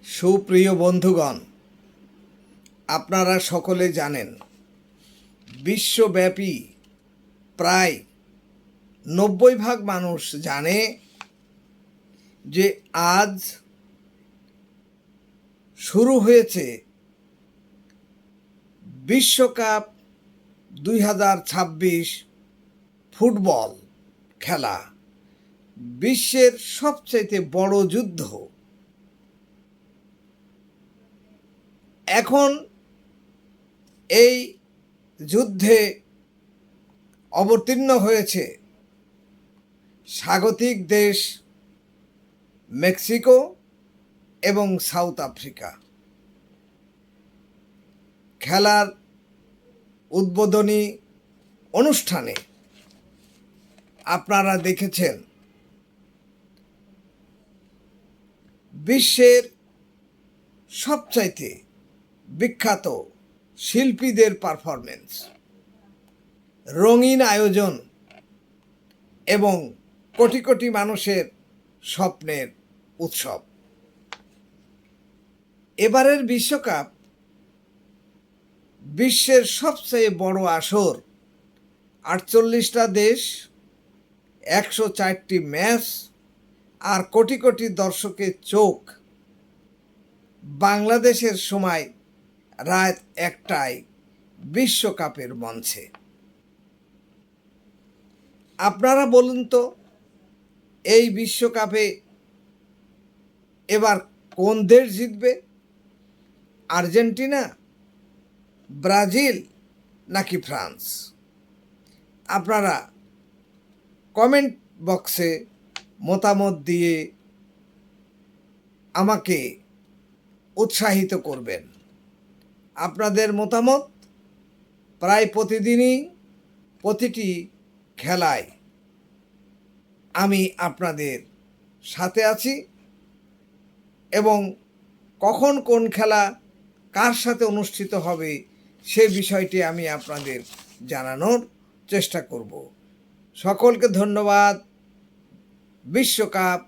সুপ্রিয় বন্ধুগণ, আপনারা সকলে জানেন বিশ্বব্যাপী প্রায় 90% মানুষ জানে যে আজ শুরু হয়েছে বিশ্বকাপ 2026 ফুটবল খেলা। বিশ্বের সবচাইতে বড় যুদ্ধ। এখন এই যুদ্ধে অবতীর্ণ হয়েছে স্বাগতিক দেশ মেক্সিকো এবং সাউথ আফ্রিকা। খেলার উদ্বোধনী অনুষ্ঠানে আপনারা দেখেছেন বিশ্বের সবচাইতে বিখ্যাত শিল্পীদের পারফরমেন্স, রঙিন আয়োজন এবং কোটি কোটি মানুষের স্বপ্নের উৎসব। এবারের বিশ্বকাপ বিশ্বের সবচেয়ে বড় আসর। 48টা দেশ, 104টি ম্যাচ আর কোটি কোটি দর্শকের চোখ। বাংলাদেশের সময় রাত 1টায় বিশ্বকাপের মঞ্চে। আপনারা বলুন তো, এই বিশ্বকাপে এবার কোন দেশ জিতবে? আর্জেন্টিনা, ব্রাজিল নাকি ফ্রান্স? আপনারা কমেন্ট বক্সে মতামত দিয়ে আমাকে উৎসাহিত করবেন। আপনাদের মতামত প্রায় প্রতিদিনই প্রতিটি খেলায় আমি আপনাদের সাথে আছি এবং কখন কোন খেলা কার সাথে অনুষ্ঠিত হবে সে বিষয়টি আমি আপনাদের জানানোর চেষ্টা করব। সকলকে ধন্যবাদ। বিশ্বকাপ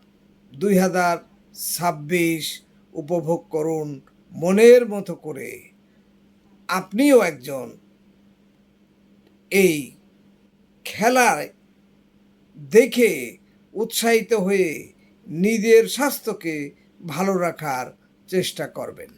2026 উপভোগ করুন মনের মতো করে। আপনিও একজন এই খেলায় দেখে উৎসাহিত হয়ে নিজের স্বাস্থ্যকে ভালো রাখার চেষ্টা করবেন।